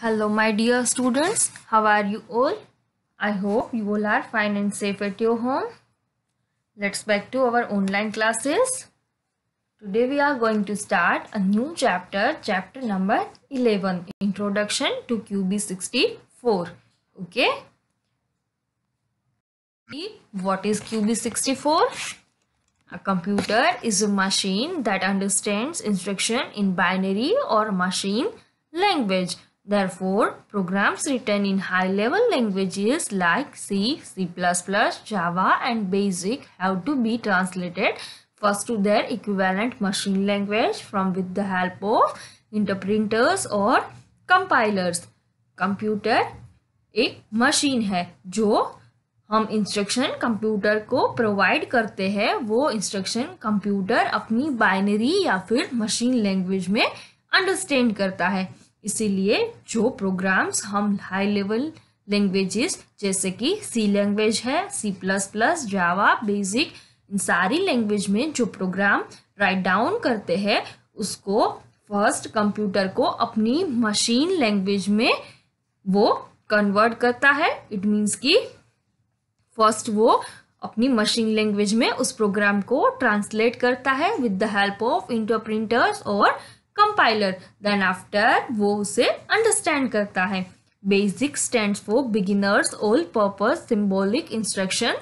Hello, my dear students. How are you all? I hope you all are fine and safe at your home. Let's back to our online classes. Today we are going to start a new chapter, chapter number 11, Introduction to QB64. Okay. What is QB64? A computer is a machine that understands instruction in binary or machine language. Therefore, programs written in high-level languages like C, C++, Java and BASIC have to be translated first to their equivalent machine language from with the help of interpreters or compilers. Computer एक machine है जो हम instruction computer को provide करते हैं, वो instruction computer अपनी binary या फिर मशीन लैंग्वेज में अंडरस्टैंड करता है। इसीलिए जो प्रोग्राम्स हम हाई लेवल लैंग्वेजेस जैसे कि सी लैंग्वेज है, C++, जावा, बेसिक, इन सारी लैंग्वेज में जो प्रोग्राम राइट डाउन करते हैं उसको फर्स्ट कंप्यूटर को अपनी मशीन लैंग्वेज में वो कन्वर्ट करता है। इट मीन्स कि फर्स्ट वो अपनी मशीन लैंग्वेज में उस प्रोग्राम को ट्रांसलेट करता है with the help of interpreters और कंपाइलर। देन आफ्टर वो उसे अंडरस्टैंड करता है। Basic stands for beginners all purpose symbolic instruction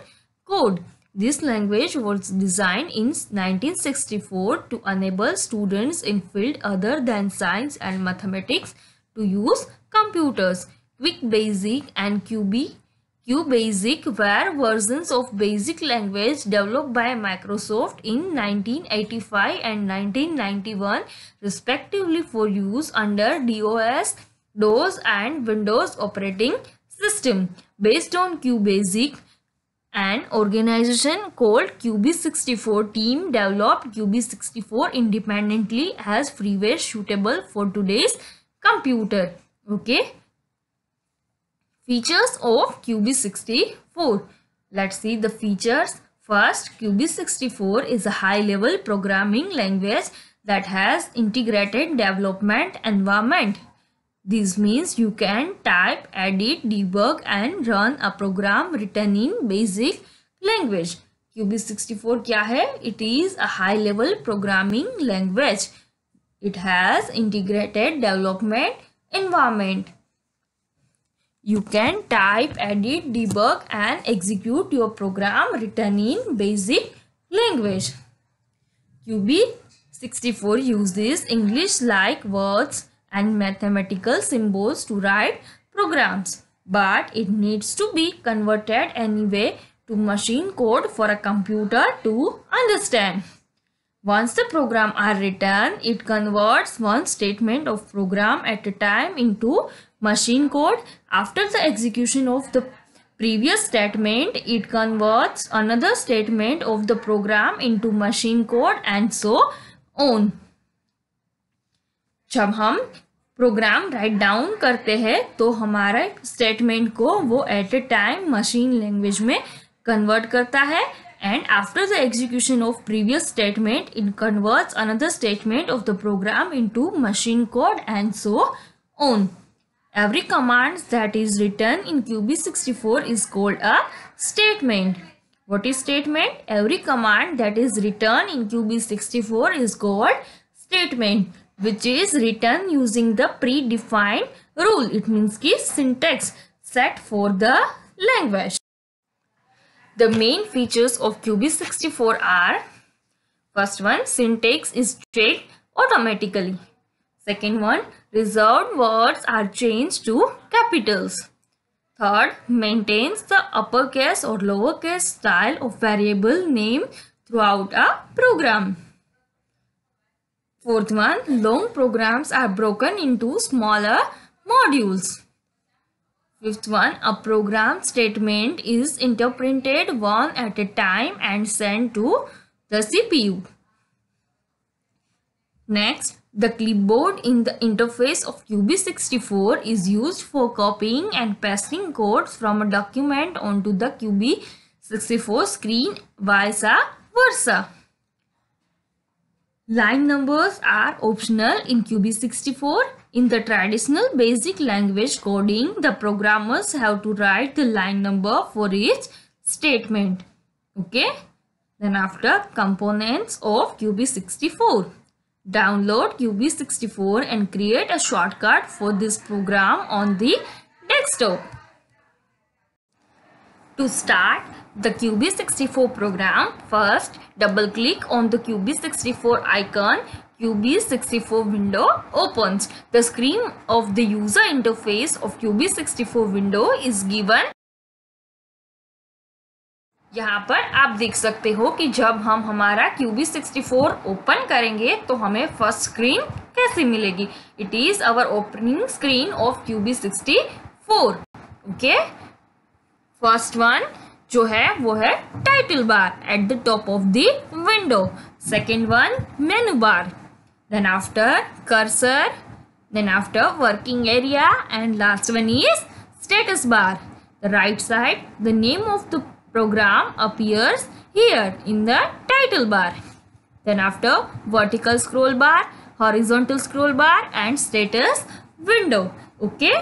code. This language was designed in 1964 to enable students in field other than science and mathematics to use computers. QBasic and QBasic were versions of basic language developed by Microsoft in 1985 and 1991 respectively for use under DOS and Windows operating system. Based on QBasic, an organization called QB64 team developed QB64 independently as freeware suitable for today's computer. Okay. Features of QB64. Let's see the features. First, QB64 is a high-level programming language that has integrated development environment. This means you can type, edit, debug and run a program written in basic language. QB64 क्या है? It is a high-level programming language. It has integrated development environment. You can type, edit, debug and execute your program written in basic language. QB64 uses English-like words and mathematical symbols to write programs, but it needs to be converted anyway to machine code for a computer to understand. Once the program are written, it converts one statement of program at a time into machine code. After the execution of the previous statement, it converts another statement of the program into machine code and so on. जब हम programme write down करते हैं तो हमारे statement को वो at a time machine language में convert करता है and after the execution of previous statement it converts another statement of the program into machine code and so on. Every command that is written in QB64 is called a statement. What is statement? Every command that is written in QB64 is called statement, which is written using the predefined rule. It means ki syntax set for the language. The main features of QB64 are: first one, syntax is checked automatically. Second one, reserved words are changed to capitals. Third, maintains the uppercase or lowercase style of variable name throughout a program. Fourth one, long programs are broken into smaller modules. Fifth one, a program statement is interpreted one at a time and sent to the CPU. Next, the clipboard in the interface of QB64 is used for copying and pasting codes from a document onto the QB64 screen, vice versa. Line numbers are optional in QB64. In the traditional basic language coding, the programmers have to write the line number for each statement. Okay. Then after, components of QB64. Download QB64 and create a shortcut for this program on the desktop. To start the QB64 program, first double click on the QB64 icon. QB64 window opens. The screen of the user interface of QB64 window is given. यहाँ पर आप देख सकते हो कि जब हम हमारा QB64 ओपन करेंगे तो हमें फर्स्ट स्क्रीन कैसे मिलेगी. It is our opening screen of QB64. Okay, first one जो है वो है title bar at the top of the window. Second one menu bar, then after cursor, then after working area, and last one is status bar. The right side, the name of the program appears here in the title bar. Then after, vertical scroll bar, horizontal scroll bar, and status window. Okay,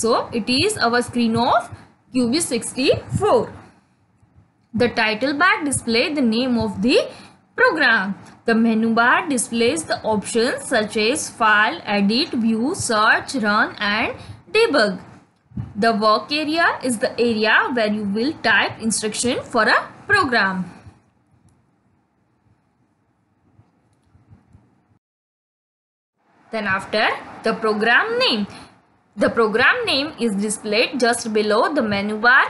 so it is our screen of QB64. The title bar displays the name of the program. The menu bar displays the options such as file, edit, view, search, run, and debug. The work area is the area where you will type instruction for a program. Then after, the program name. The program name is displayed just below the menu bar.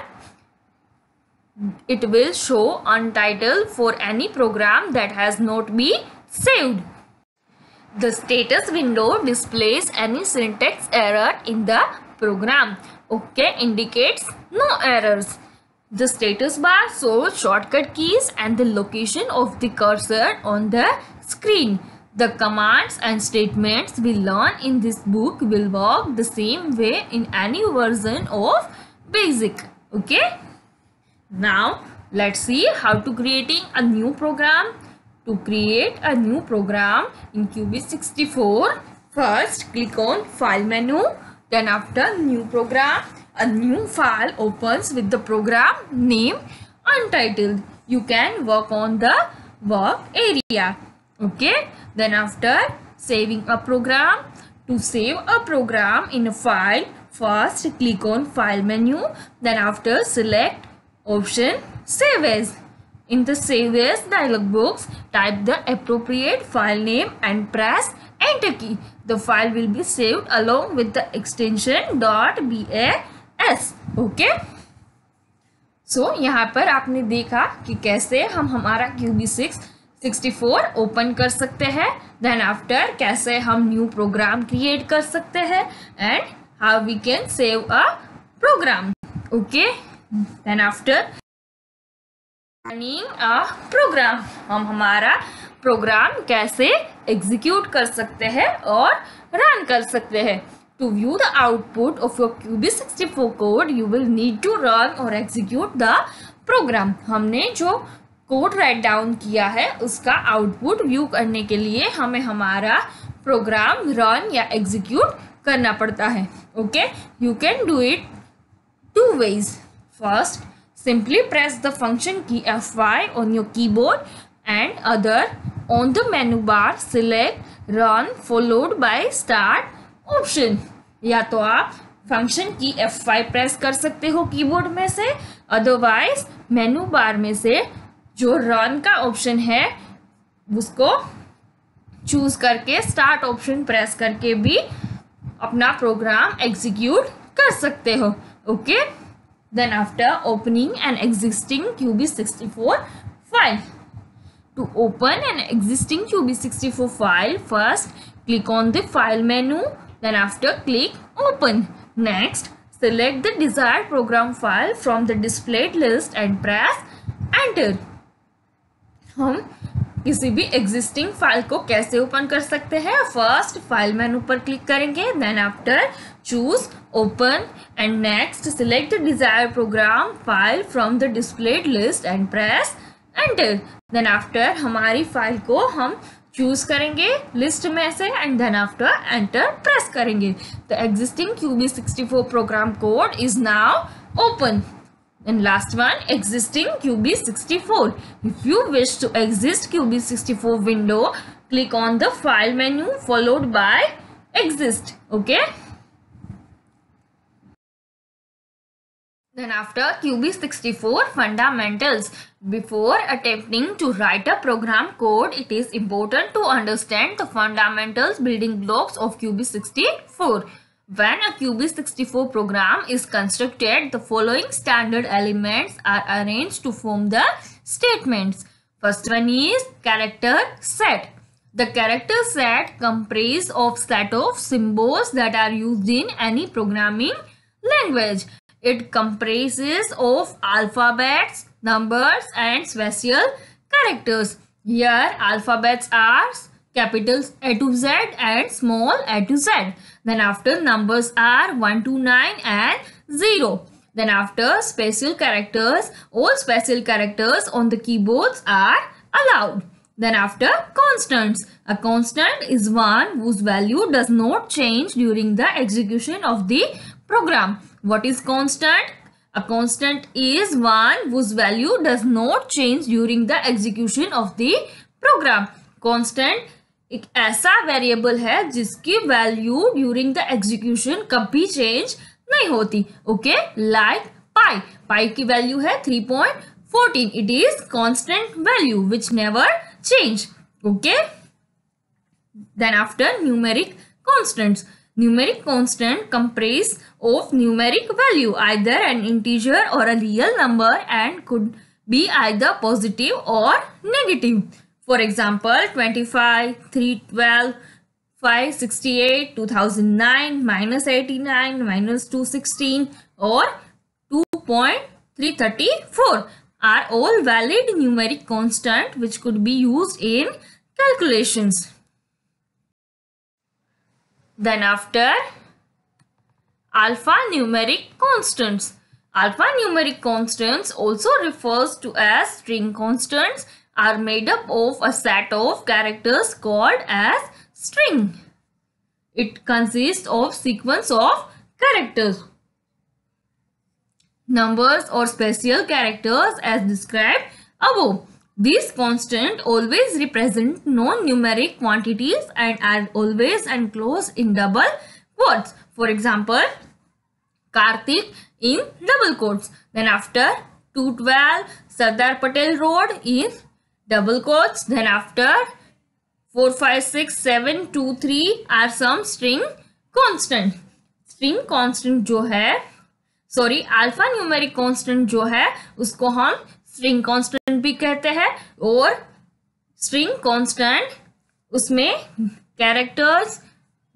It will show untitled for any program that has not been saved. The status window displays any syntax error in the program. Okay, indicates no errors. The status bar shows shortcut keys and the location of the cursor on the screen. The commands and statements we learn in this book will work the same way in any version of BASIC. Okay, now let's see how to creating a new program. To create a new program in QB64, first click on File menu. Then after, New Program. A new file opens with the program name Untitled. You can work on the work area. Okay. Then after, saving a program. To save a program in a file, first click on File menu. Then after, select option Save As. In the Save As dialog box, type the appropriate file name and press Enter key. The file will be saved along with the extension .bas. Okay. So यहाँ पर आपने देखा कि कैसे हम हमारा QB64 open कर सकते हैं. Then after, कैसे हम न्यू प्रोग्राम क्रिएट कर सकते हैं and how we can save a program. Okay. Then after, running a program. हम हमारा प्रोग्राम कैसे एग्जीक्यूट कर सकते हैं और रन कर सकते हैं. To view the output of your QB64 code, you will need to run or execute the program. हमने जो कोड राइट डाउन किया है उसका आउटपुट व्यू करने के लिए हमें हमारा प्रोग्राम रन या एग्जीक्यूट करना पड़ता है. Okay, you can do it two ways. First, simply press the function key F5 on your keyboard, and other, on the menu bar select run followed by start option. या तो आप function की F5 press कर सकते हो keyboard में से, otherwise मेनू बार में से जो रन का ऑप्शन है उसको चूज करके स्टार्ट ऑप्शन प्रेस करके भी अपना प्रोग्राम एग्जीक्यूट कर सकते हो. Okay, then after opening an existing QB64 file. To open an existing QB64 file, first click on the file menu, then after click open. Next, select the desired program file from the displayed list and press enter. हम किसी भी existing file को कैसे open कर सकते हैं? First file menu पर click करेंगे, then after choose open and next select the desired program file from the displayed list and press enter. Then after हमारी फाइल को हम चूज करेंगे लिस्ट में से and then after enter press करेंगे. The existing QB64 program code is now open. And last one, existing QB64. If you wish to exit QB64 window, click on the file menu followed by exist. Okay. Then after QB64 fundamentals. Before attempting to write a program code, it is important to understand the fundamentals building blocks of QB64. When a QB64 program is constructed, the following standard elements are arranged to form the statements. First one is character set. The character set comprises of set of symbols that are used in any programming language. It comprises of alphabets, numbers and special characters. Here alphabets are capitals A to Z and small a to Z. Then after numbers are 1 to 9 and 0. Then after special characters, all special characters on the keyboards are allowed. Then after constants. A constant is one whose value does not change during the execution of the program. What is constant? A constant is one whose value does not change during the execution of the program. Constant एक ऐसा variable है जिसकी value during the execution कभी change नहीं होती. Okay, like पाई. पाई की value है 3.14. It is constant value which never change. Okay. Then after numeric constants. Numeric constant comprise of numeric value, either an integer or a real number, and could be either positive or negative. For example, 25, 312, 568, 2009, -89, -216 or 2.334 are all valid numeric constant which could be used in calculations. Then after alphanumeric constants. Alphanumeric constants, also refers to as string constants, are made up of a set of characters called as string. It consists of sequence of characters, numbers or special characters as described above. These constants always represent non-numeric quantities and are always enclosed in double quotes. For example, Karthik in double quotes. Then after 212 Sardar Patel Road in double quotes. Then after 456,723 are some string constant. String constant जो है, sorry, alpha numeric constant जो है उसको हम string constant भी कहते हैं. और स्ट्रिंग कांस्टेंट उसमें कैरेक्टर्स,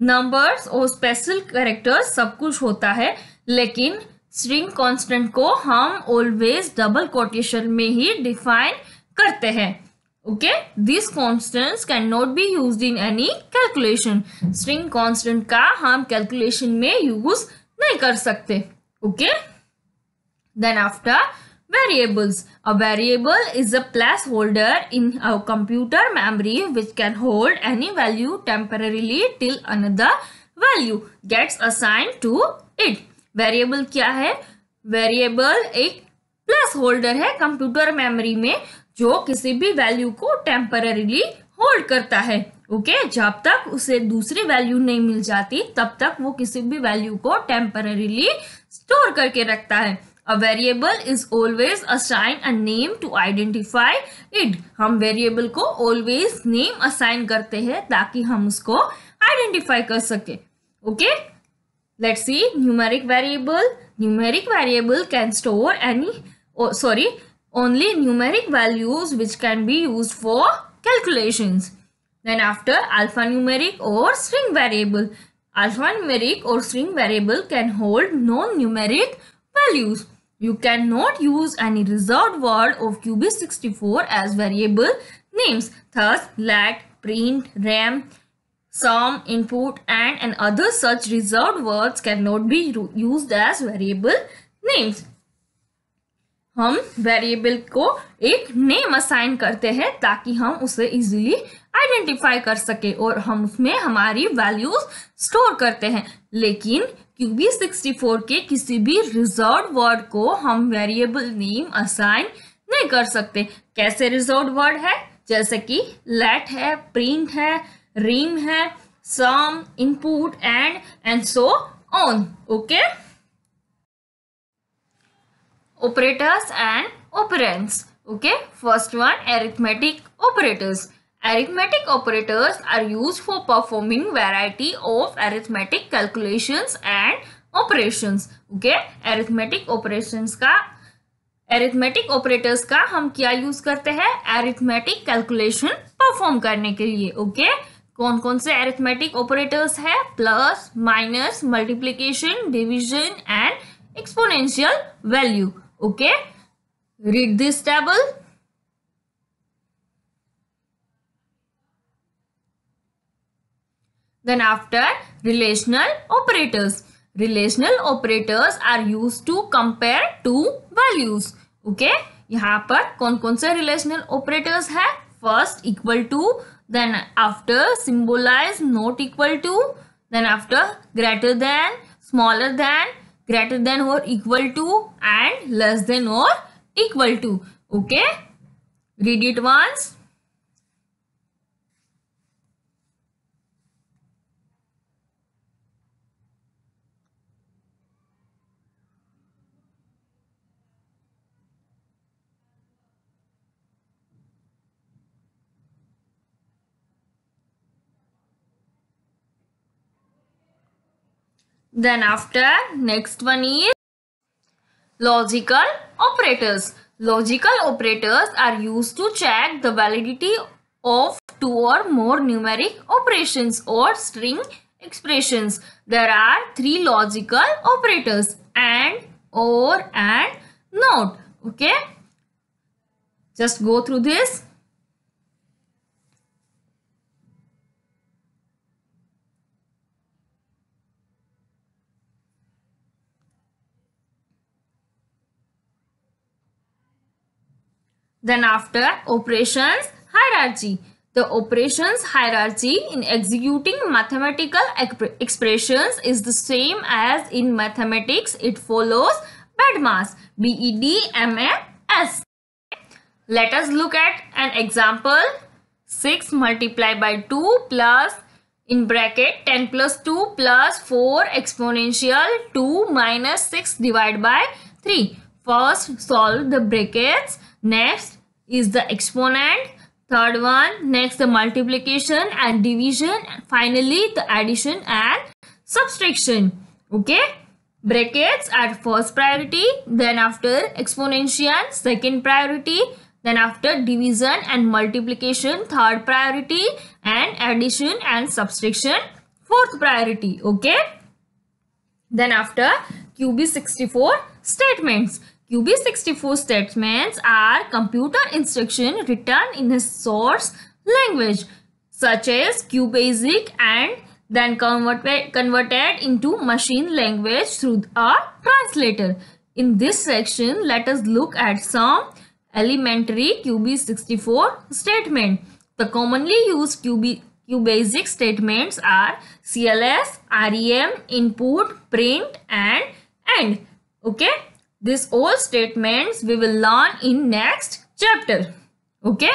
नंबर्स और स्पेशल कैरेक्टर्स सब कुछ होता है, लेकिन स्ट्रिंग कांस्टेंट को हम ऑलवेज डबल कोटेशन में ही डिफाइन करते हैं. Okay, this constants can not be used in any calculation. String constant का हम कैलकुलेशन में यूज नहीं कर सकते. Okay. Then after variables. A variable is a placeholder in a computer memory which can hold any value temporarily till another value gets assigned to it. Variable क्या है? Variable एक placeholder है computer memory में जो किसी भी value को temporarily hold करता है. ओके, जब तक उसे दूसरी वैल्यू नहीं मिल जाती तब तक वो किसी भी वैल्यू को टेम्पररीली स्टोर करके रखता है. A variable is always assigned a name to identify it. हम वेरिएबल को always name assign करते हैं ताकि हम उसको identify कर सके. Okay? Let's see numeric variable. Numeric variable can store only numeric values which can be used for calculations. Then after alphanumeric or string variable. Alphanumeric or string variable can hold non-numeric values. You cannot use any reserved word of QB64 as variable names. Thus, let, print, ram, sum, input, and other such reserved words cannot be used as variable names. हम variable को एक name assign करते हैं ताकि हम उसे easily identify कर सके और हम उसमें हमारी वैल्यूज स्टोर करते हैं। लेकिन QB64 के किसी भी रिजर्व्ड वर्ड को हम वेरिएबल नेम असाइन नहीं कर सकते। कैसे रिजर्व्ड वर्ड है? जैसे कि लेट है, प्रिंट है, रीम है, sum, input and so on. Okay, operators and operands. Okay, first one, arithmetic operators. Arithmetic operators are used for performing variety of arithmetic calculations and operations. Okay, arithmetic operators का हम क्या use करते हैं? arithmetic calculation perform करने के लिए। Okay, कौन कौन से arithmetic operators है? Plus, minus, multiplication, division and exponential value. Okay, read this table. Then after, relational operators. Relational operators are used to compare two values. Okay, यहाँ पर कौन कौन से relational operators है? First, equal to, then after, symbolize, not equal to, then after, greater than, smaller than, greater than or equal to, and less than or equal to. Okay, read it once. Then after, next one is logical operators. Logical operators are used to check the validity of two or more numeric operations or string expressions. There are three logical operators: and, or, and not. Okay, just go through this. Then after, operations hierarchy. The operations hierarchy in executing mathematical expressions is the same as in mathematics. It follows BEDMAS. BEDMAS. Let us look at an example. 6 multiplied by 2 plus in bracket 10 plus 2 plus 4 exponential 2 minus 6 divided by 3. First, solve the brackets. Next is the exponent. Third one, next the multiplication and division. Finally, the addition and subtraction. Okay, brackets are first priority. Then after exponential, second priority. Then after division and multiplication, third priority, and addition and subtraction, fourth priority. Okay. Then after, QB64 statements. QB64 statements are computer instruction written in a source language such as QBasic and then converted into machine language through a translator. In this section, let us look at some elementary QB64 statement. The commonly used QBasic statements are CLS, REM, input, print and end. Okay, these all statements we will learn in next chapter. Okay.